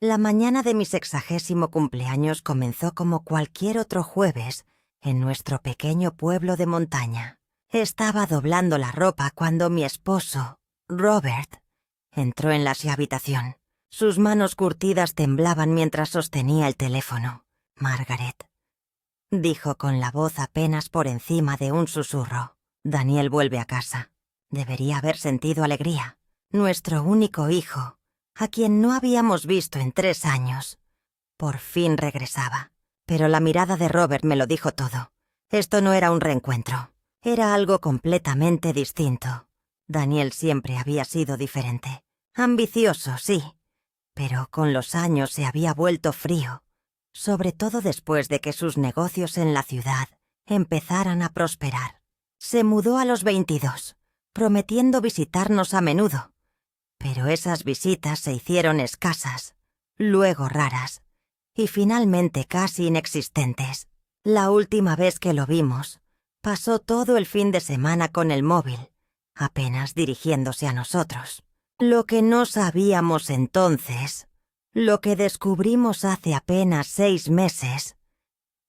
La mañana de mi 60º cumpleaños comenzó como cualquier otro jueves en nuestro pequeño pueblo de montaña. Estaba doblando la ropa cuando mi esposo, Robert, entró en la habitación. Sus manos curtidas temblaban mientras sostenía el teléfono. «Margaret», dijo con la voz apenas por encima de un susurro. «Daniel vuelve a casa». Debería haber sentido alegría. Nuestro único hijo, a quien no habíamos visto en 3 años, por fin regresaba. Pero la mirada de Robert me lo dijo todo. Esto no era un reencuentro. Era algo completamente distinto. Daniel siempre había sido diferente. Ambicioso, sí, pero con los años se había vuelto frío, sobre todo después de que sus negocios en la ciudad empezaran a prosperar. Se mudó a los 22, prometiendo visitarnos a menudo, pero esas visitas se hicieron escasas, luego raras, y finalmente casi inexistentes. La última vez que lo vimos, pasó todo el fin de semana con el móvil, apenas dirigiéndose a nosotros. Lo que no sabíamos entonces, lo que descubrimos hace apenas 6 meses,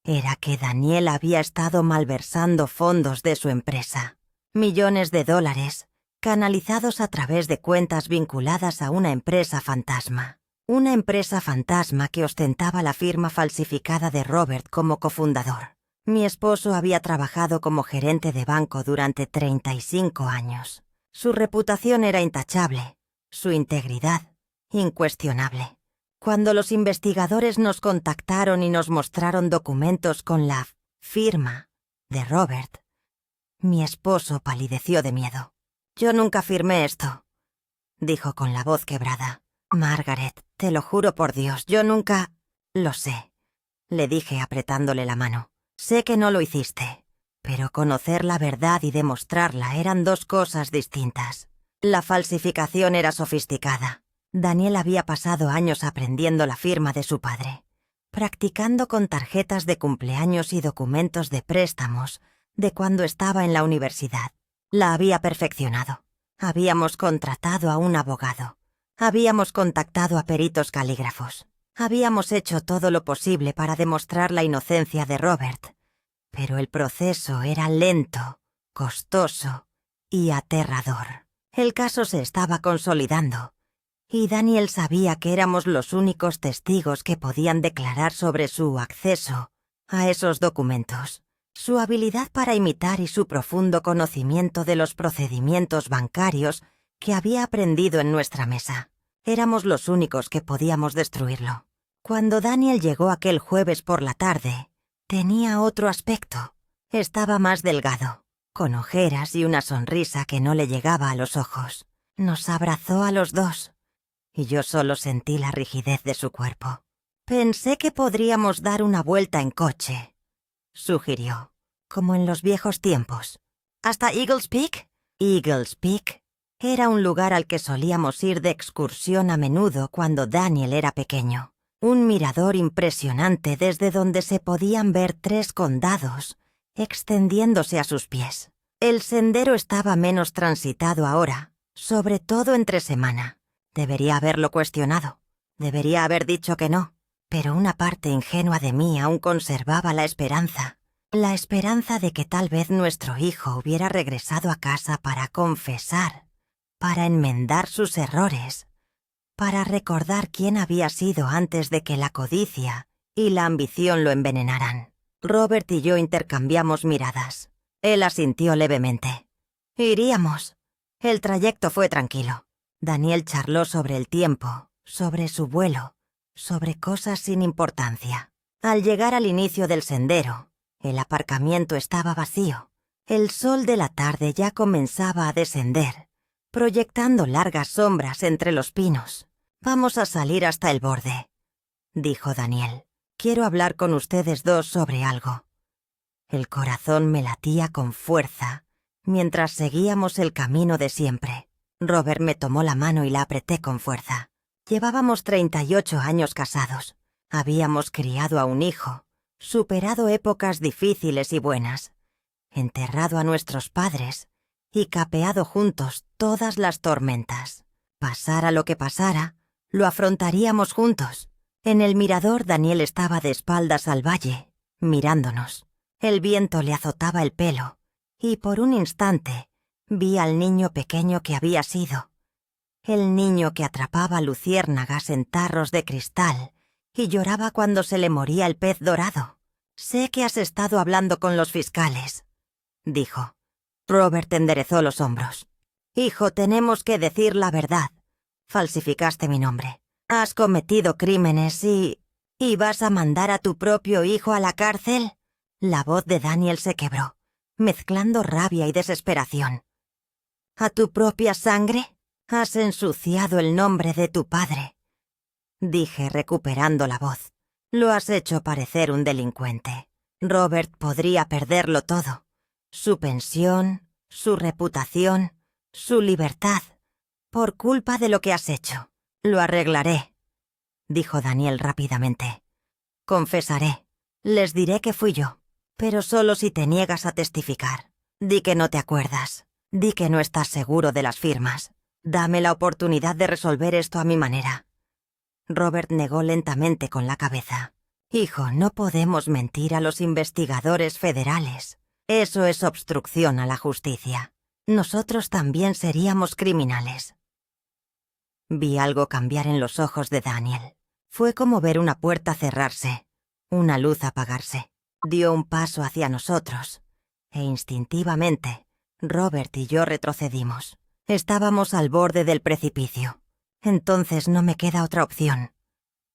era que Daniel había estado malversando fondos de su empresa, millones de dólares, canalizados a través de cuentas vinculadas a una empresa fantasma. Una empresa fantasma que ostentaba la firma falsificada de Robert como cofundador. Mi esposo había trabajado como gerente de banco durante 35 años. Su reputación era intachable, su integridad incuestionable. Cuando los investigadores nos contactaron y nos mostraron documentos con la firma de Robert, mi esposo palideció de miedo. «Yo nunca firmé esto», dijo con la voz quebrada. «Margaret, te lo juro por Dios, yo nunca...» «Lo sé», le dije apretándole la mano. «Sé que no lo hiciste, pero conocer la verdad y demostrarla eran 2 cosas distintas. La falsificación era sofisticada. Daniel había pasado años aprendiendo la firma de su padre, practicando con tarjetas de cumpleaños y documentos de préstamos de cuando estaba en la universidad. La había perfeccionado. Habíamos contratado a un abogado. Habíamos contactado a peritos calígrafos. Habíamos hecho todo lo posible para demostrar la inocencia de Robert, pero el proceso era lento, costoso y aterrador. El caso se estaba consolidando, y Daniel sabía que éramos los únicos testigos que podían declarar sobre su acceso a esos documentos, su habilidad para imitar y su profundo conocimiento de los procedimientos bancarios que había aprendido en nuestra mesa. Éramos los únicos que podíamos destruirlo. Cuando Daniel llegó aquel jueves por la tarde, tenía otro aspecto. Estaba más delgado, con ojeras y una sonrisa que no le llegaba a los ojos. Nos abrazó a los 2, y yo solo sentí la rigidez de su cuerpo. «Pensé que podríamos dar una vuelta en coche», sugirió, como en los viejos tiempos. «¿Hasta Eagles Peak?» Eagles Peak era un lugar al que solíamos ir de excursión a menudo cuando Daniel era pequeño. Un mirador impresionante desde donde se podían ver 3 condados extendiéndose a sus pies. El sendero estaba menos transitado ahora, sobre todo entre semana. Debería haberlo cuestionado. Debería haber dicho que no. Pero una parte ingenua de mí aún conservaba la esperanza. La esperanza de que tal vez nuestro hijo hubiera regresado a casa para confesar, para enmendar sus errores, para recordar quién había sido antes de que la codicia y la ambición lo envenenaran. Robert y yo intercambiamos miradas. Él asintió levemente. «Iríamos». El trayecto fue tranquilo. Daniel charló sobre el tiempo, sobre su vuelo, sobre cosas sin importancia. Al llegar al inicio del sendero, el aparcamiento estaba vacío. El sol de la tarde ya comenzaba a descender, proyectando largas sombras entre los pinos. «Vamos a salir hasta el borde», dijo Daniel. «Quiero hablar con ustedes 2 sobre algo». El corazón me latía con fuerza mientras seguíamos el camino de siempre. Robert me tomó la mano y la apreté con fuerza. Llevábamos 38 años casados. Habíamos criado a un hijo, superado épocas difíciles y buenas, enterrado a nuestros padres y capeado juntos todas las tormentas. Pasara lo que pasara, Lo afrontaríamos juntos. En el mirador, Daniel estaba de espaldas al valle, mirándonos. El viento le azotaba el pelo, y por un instante vi al niño pequeño que había sido. El niño que atrapaba luciérnagas en tarros de cristal y lloraba cuando se le moría el pez dorado. «Sé que has estado hablando con los fiscales», dijo. Robert enderezó los hombros. «Hijo, tenemos que decir la verdad. Falsificaste mi nombre. Has cometido crímenes y vas a mandar a tu propio hijo a la cárcel». La voz de Daniel se quebró, mezclando rabia y desesperación. «¿A tu propia sangre? Has ensuciado el nombre de tu padre», dije recuperando la voz. «Lo has hecho parecer un delincuente. Robert podría perderlo todo. Su pensión, su reputación, su libertad, por culpa de lo que has hecho. Lo arreglaré», dijo Daniel rápidamente. «Confesaré. Les diré que fui yo, pero solo si te niegas a testificar. Di que no te acuerdas. Di que no estás seguro de las firmas. Dame la oportunidad de resolver esto a mi manera». Robert negó lentamente con la cabeza. «Hijo, no podemos mentir a los investigadores federales. Eso es obstrucción a la justicia. Nosotros también seríamos criminales». Vi algo cambiar en los ojos de Daniel. Fue como ver una puerta cerrarse, una luz apagarse. Dio un paso hacia nosotros, e instintivamente, Robert y yo retrocedimos. Estábamos al borde del precipicio. «Entonces no me queda otra opción»,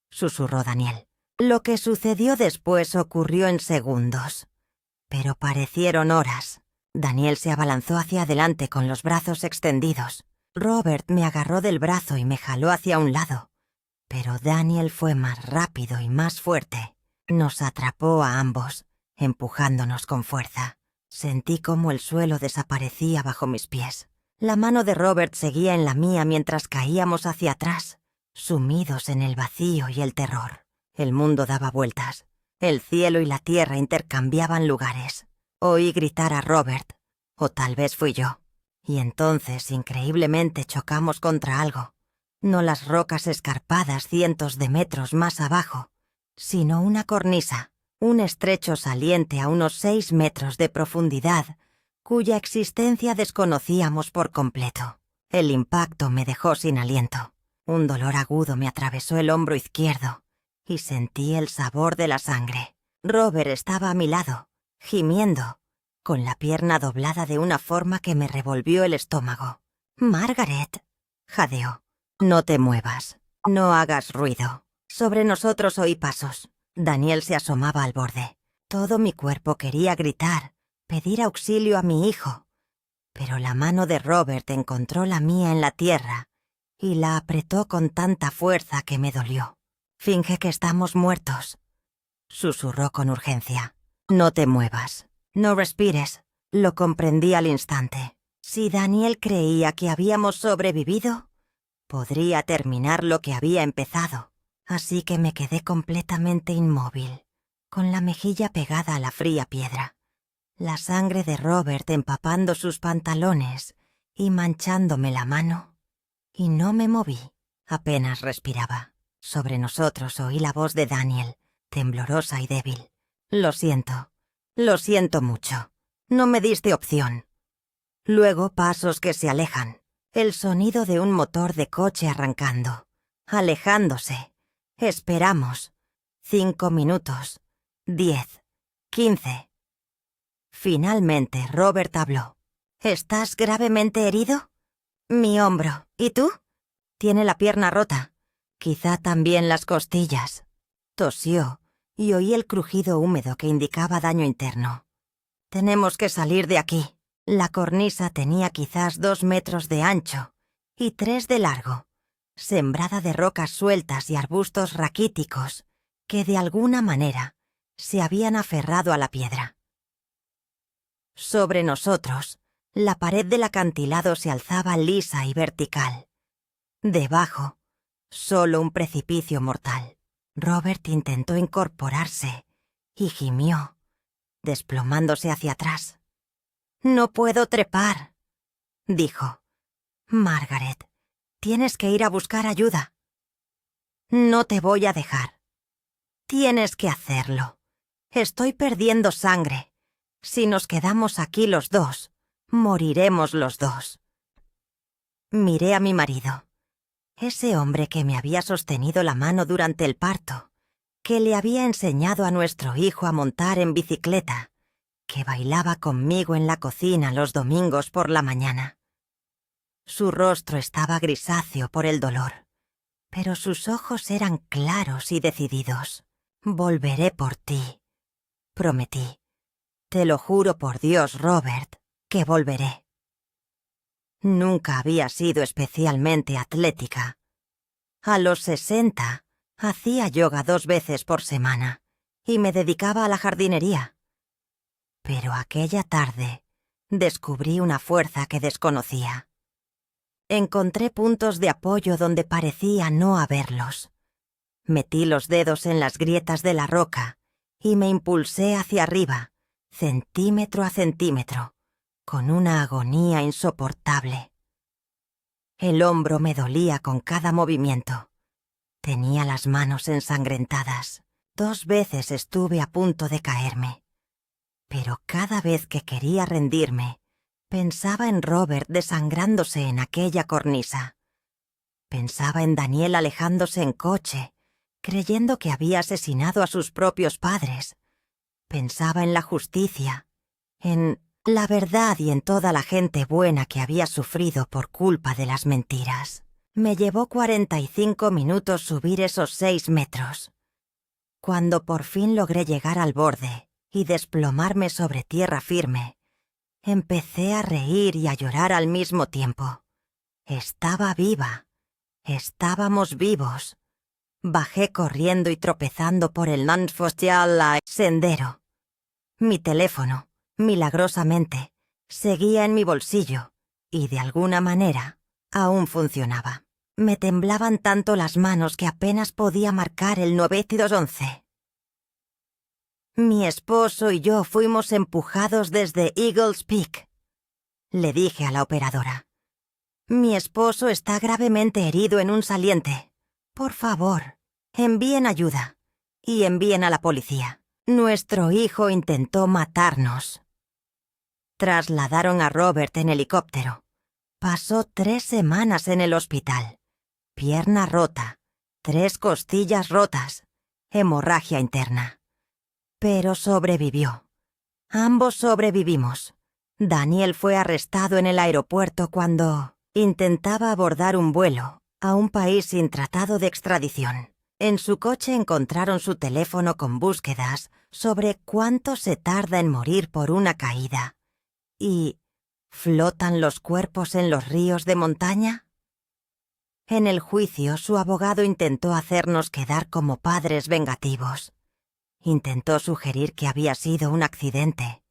susurró Daniel. «Lo que sucedió después ocurrió en segundos, pero parecieron horas». Daniel se abalanzó hacia adelante con los brazos extendidos. Robert me agarró del brazo y me jaló hacia un lado, pero Daniel fue más rápido y más fuerte. Nos atrapó a ambos, empujándonos con fuerza. Sentí cómo el suelo desaparecía bajo mis pies. La mano de Robert seguía en la mía mientras caíamos hacia atrás, sumidos en el vacío y el terror. El mundo daba vueltas. El cielo y la tierra intercambiaban lugares. Oí gritar a Robert, o tal vez fui yo. Y entonces, increíblemente, chocamos contra algo. No las rocas escarpadas cientos de metros más abajo, sino una cornisa, un estrecho saliente a unos 6 metros de profundidad, cuya existencia desconocíamos por completo. El impacto me dejó sin aliento. Un dolor agudo me atravesó el hombro izquierdo y sentí el sabor de la sangre. Robert estaba a mi lado, gimiendo, con la pierna doblada de una forma que me revolvió el estómago. «Margaret», jadeó, «no te muevas, no hagas ruido». Sobre nosotros oí pasos. Daniel se asomaba al borde. Todo mi cuerpo quería gritar, pedir auxilio a mi hijo, pero la mano de Robert encontró la mía en la tierra y la apretó con tanta fuerza que me dolió. «Finge que estamos muertos», susurró con urgencia. «No te muevas, no respires». Lo comprendí al instante. Si Daniel creía que habíamos sobrevivido, podría terminar lo que había empezado. Así que me quedé completamente inmóvil, con la mejilla pegada a la fría piedra. La sangre de Robert empapando sus pantalones y manchándome la mano. Y no me moví, apenas respiraba. Sobre nosotros oí la voz de Daniel, temblorosa y débil. Lo siento mucho. No me diste opción». Luego pasos que se alejan, el sonido de un motor de coche arrancando, alejándose. Esperamos. 5 minutos. 10. 15. Finalmente, Robert habló. «¿Estás gravemente herido?» «Mi hombro. ¿Y tú?» «Tiene la pierna rota. Quizá también las costillas». Tosió y oí el crujido húmedo que indicaba daño interno. «Tenemos que salir de aquí». La cornisa tenía quizás 2 metros de ancho y 3 de largo, sembrada de rocas sueltas y arbustos raquíticos que de alguna manera se habían aferrado a la piedra. Sobre nosotros, la pared del acantilado se alzaba lisa y vertical. Debajo, solo un precipicio mortal. Robert intentó incorporarse y gimió, desplomándose hacia atrás. «No puedo trepar», dijo. «Margaret, tienes que ir a buscar ayuda». No te voy a dejar. Tienes que hacerlo. Estoy perdiendo sangre. Si nos quedamos aquí los dos, moriremos los dos. Miré a mi marido, ese hombre que me había sostenido la mano durante el parto, que le había enseñado a nuestro hijo a montar en bicicleta, que bailaba conmigo en la cocina los domingos por la mañana. Su rostro estaba grisáceo por el dolor, pero sus ojos eran claros y decididos. Volveré por ti, prometí. Te lo juro por Dios, Robert, que volveré. Nunca había sido especialmente atlética. A los 60, hacía yoga 2 veces por semana y me dedicaba a la jardinería. Pero aquella tarde descubrí una fuerza que desconocía. Encontré puntos de apoyo donde parecía no haberlos. Metí los dedos en las grietas de la roca y me impulsé hacia arriba, centímetro a centímetro, con una agonía insoportable. El hombro me dolía con cada movimiento. Tenía las manos ensangrentadas. 2 veces estuve a punto de caerme. Pero cada vez que quería rendirme, pensaba en Robert desangrándose en aquella cornisa. Pensaba en Daniel alejándose en coche, creyendo que había asesinado a sus propios padres. Pensaba en la justicia, en la verdad y en toda la gente buena que había sufrido por culpa de las mentiras. Me llevó 45 minutos subir esos 6 metros. Cuando por fin logré llegar al borde y desplomarme sobre tierra firme, empecé a reír y a llorar al mismo tiempo. Estaba viva. Estábamos vivos. Bajé corriendo y tropezando por el Nanfostia sendero. Mi teléfono, milagrosamente, seguía en mi bolsillo y, de alguna manera, aún funcionaba. Me temblaban tanto las manos que apenas podía marcar el 911. Mi esposo y yo fuimos empujados desde Eagles Peak. Le dije a la operadora: mi esposo está gravemente herido en un saliente. Por favor, envíen ayuda y envíen a la policía. Nuestro hijo intentó matarnos. Trasladaron a Robert en helicóptero. Pasó 3 semanas en el hospital. Pierna rota, 3 costillas rotas, hemorragia interna. Pero sobrevivió. Ambos sobrevivimos. Daniel fue arrestado en el aeropuerto cuando intentaba abordar un vuelo a un país sin tratado de extradición. En su coche encontraron su teléfono con búsquedas sobre cuánto se tarda en morir por una caída. ¿Y flotan los cuerpos en los ríos de montaña? En el juicio, su abogado intentó hacernos quedar como padres vengativos. Intentó sugerir que había sido un accidente,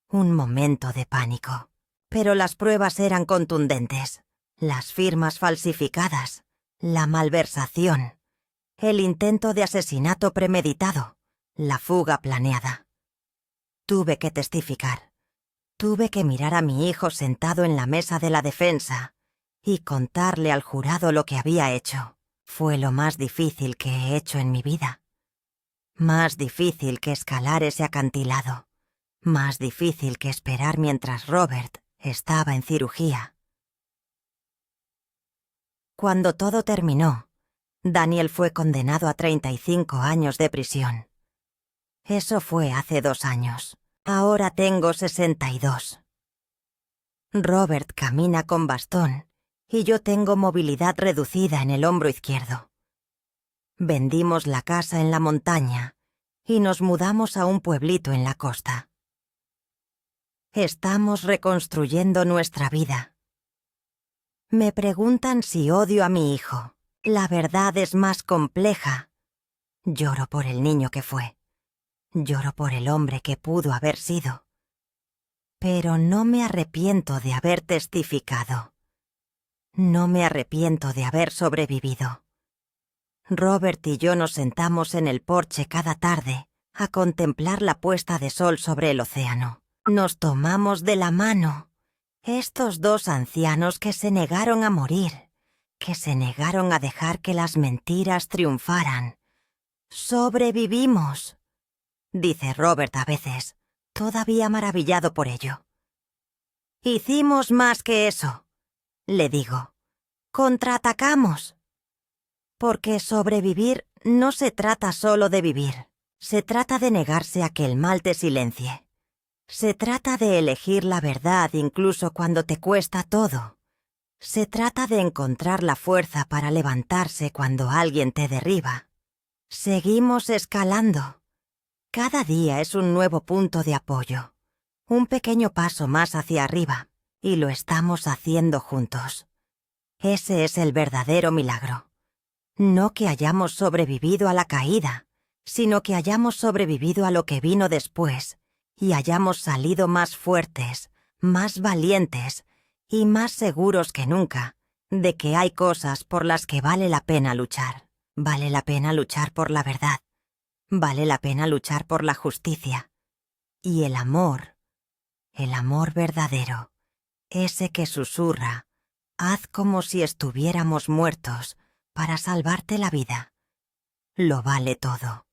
un momento de pánico. Pero las pruebas eran contundentes. Las firmas falsificadas, la malversación, el intento de asesinato premeditado, la fuga planeada. Tuve que testificar. Tuve que mirar a mi hijo sentado en la mesa de la defensa y contarle al jurado lo que había hecho. Fue lo más difícil que he hecho en mi vida. Más difícil que escalar ese acantilado. Más difícil que esperar mientras Robert estaba en cirugía. Cuando todo terminó, Daniel fue condenado a 35 años de prisión. Eso fue hace 2 años. Ahora tengo 62. Robert camina con bastón y yo tengo movilidad reducida en el hombro izquierdo. Vendimos la casa en la montaña y nos mudamos a un pueblito en la costa. Estamos reconstruyendo nuestra vida. Me preguntan si odio a mi hijo. La verdad es más compleja. Lloro por el niño que fue. Lloro por el hombre que pudo haber sido. Pero no me arrepiento de haber testificado. No me arrepiento de haber sobrevivido. Robert y yo nos sentamos en el porche cada tarde a contemplar la puesta de sol sobre el océano. Nos tomamos de la mano. Estos 2 ancianos que se negaron a morir, que se negaron a dejar que las mentiras triunfaran. «Sobrevivimos», dice Robert a veces, todavía maravillado por ello. «Hicimos más que eso», le digo. «Contraatacamos». Porque sobrevivir no se trata solo de vivir. Se trata de negarse a que el mal te silencie. Se trata de elegir la verdad incluso cuando te cuesta todo. Se trata de encontrar la fuerza para levantarse cuando alguien te derriba. Seguimos escalando. Cada día es un nuevo punto de apoyo, un pequeño paso más hacia arriba, y lo estamos haciendo juntos. Ese es el verdadero milagro. No que hayamos sobrevivido a la caída, sino que hayamos sobrevivido a lo que vino después, y hayamos salido más fuertes, más valientes y más seguros que nunca de que hay cosas por las que vale la pena luchar. Vale la pena luchar por la verdad. Vale la pena luchar por la justicia. Y el amor verdadero, ese que susurra, haz como si estuviéramos muertos para salvarte la vida. Lo vale todo.